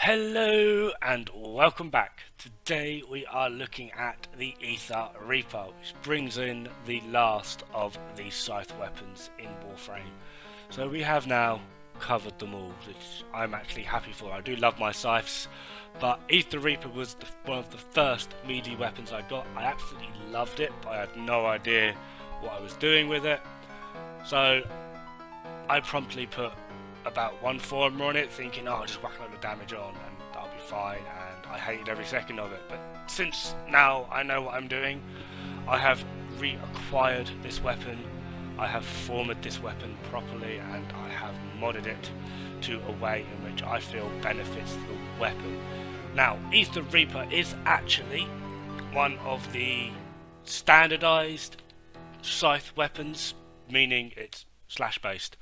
Hello and welcome back. Today we are looking at the Aether Reaper, which brings in the last of the Scythe weapons in Warframe. So we have now covered them all, which I'm actually happy for. I do love my Scythes, but Aether Reaper was one of the first melee weapons I got. I absolutely loved it, but I had no idea what I was doing with it. So I promptly put about one former on it, thinking, oh, I'll just whack a load of damage on and I'll be fine, and I hated every second of it. But since now I know what I'm doing, I have reacquired this weapon, I have formatted this weapon properly, and I have modded it to a way in which I feel benefits the weapon. Now, Aether Reaper is actually one of the standardized Scythe weapons, meaning it's slash based.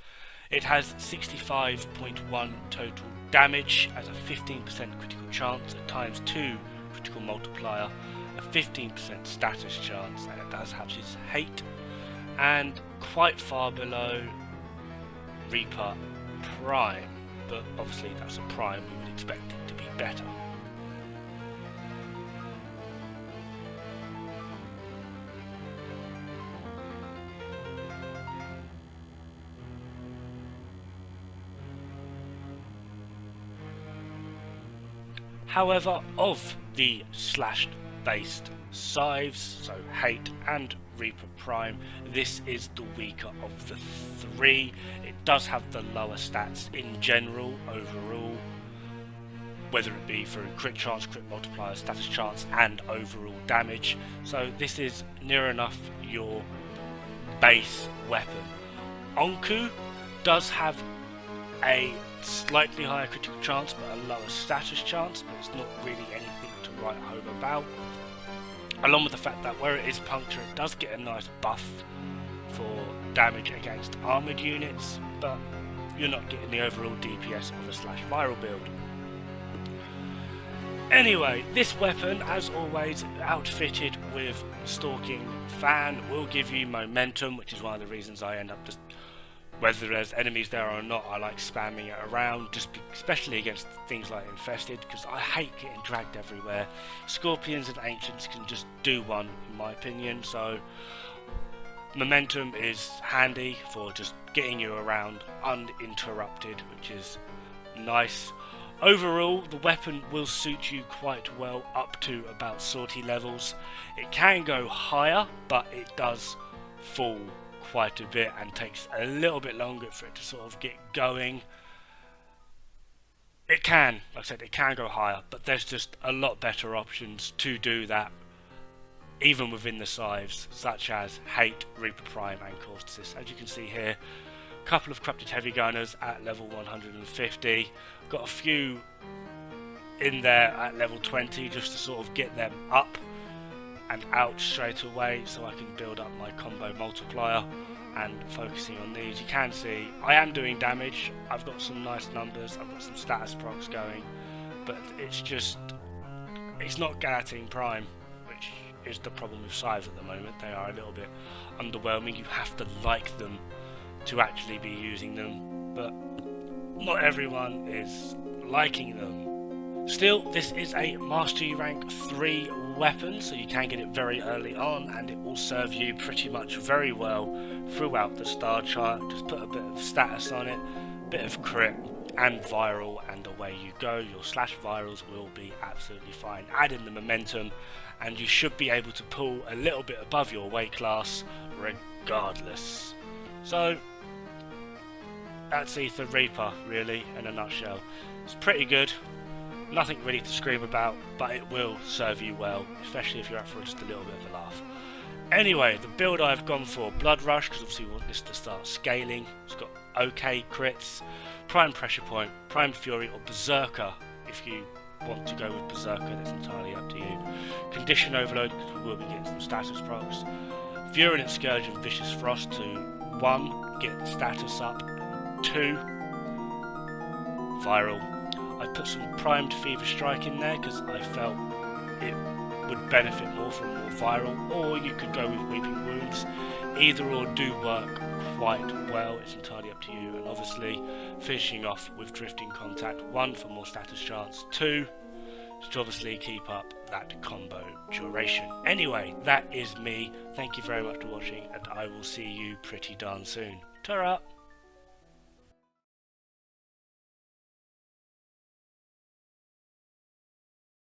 It has 65.1 total damage as a 15% critical chance, a ×2 critical multiplier, a 15% status chance, and it does have his hate, and quite far below Reaper Prime, but obviously that's a Prime, we would expect it to be better. However, of the slashed based scythes, so Hate and Reaper Prime, this is the weaker of the three. It does have the lower stats in general, overall, whether it be through crit chance, crit multiplier, status chance, and overall damage. So this is near enough your base weapon. Onku does have a slightly higher critical chance but a lower status chance, but it's not really anything to write home about, along with the fact that where it is puncture, it does get a nice buff for damage against armoured units, but you're not getting the overall DPS of a slash viral build. Anyway, this weapon, as always, outfitted with Stalking Fan, will give you momentum, which is one of the reasons I end up just, whether there's enemies there or not, I like spamming it around, especially against things like Infested, because I hate getting dragged everywhere. Scorpions and Ancients can just do one, in my opinion, so momentum is handy for just getting you around uninterrupted, which is nice. Overall, the weapon will suit you quite well up to about sortie levels. It can go higher, but it does fall quite a bit and takes a little bit longer for it to sort of get going. It can, like I said, it can go higher, but there's just a lot better options to do that, even within the scythes, such as Hate, Reaper Prime, and Causticus. As you can see here, a couple of Corrupted Heavy Gunners at level 150. Got a few in there at level 20 just to sort of get them up and out straight away, so I can build up my combo multiplier and focusing on these. You can see I am doing damage, I've got some nice numbers, I've got some status procs going, but it's not getting Prime, which is the problem with scythes at the moment. They are a little bit underwhelming. You have to like them to actually be using them, but not everyone is liking them. Still, this is a Mastery Rank 3 weapon, so you can get it very early on, and it will serve you pretty much very well throughout the star chart. Just put a bit of status on it, bit of crit and viral, and away you go. Your slash virals will be absolutely fine. Add in the momentum and you should be able to pull a little bit above your weight class regardless. So that's Aether Reaper really in a nutshell. It's pretty good. Nothing really to scream about, but it will serve you well, especially if you're up for just a little bit of a laugh. Anyway, the build I've gone for, Blood Rush, because obviously we want this to start scaling. It's got OK crits, Prime Pressure Point, Prime Fury, or Berserker. If you want to go with Berserker, that's entirely up to you. Condition Overload, because we will be getting some status procs. Virulent Scourge and Vicious Frost to 1, get status up, 2, viral. I put some primed Fever Strike in there because I felt it would benefit more from more viral, or you could go with Weeping Wounds. Either or do work quite well, it's entirely up to you. And obviously finishing off with Drifting Contact, 1 for more status chance, 2 to obviously keep up that combo duration. Anyway, that is me. Thank you very much for watching, and I will see you pretty darn soon. Ta-ra!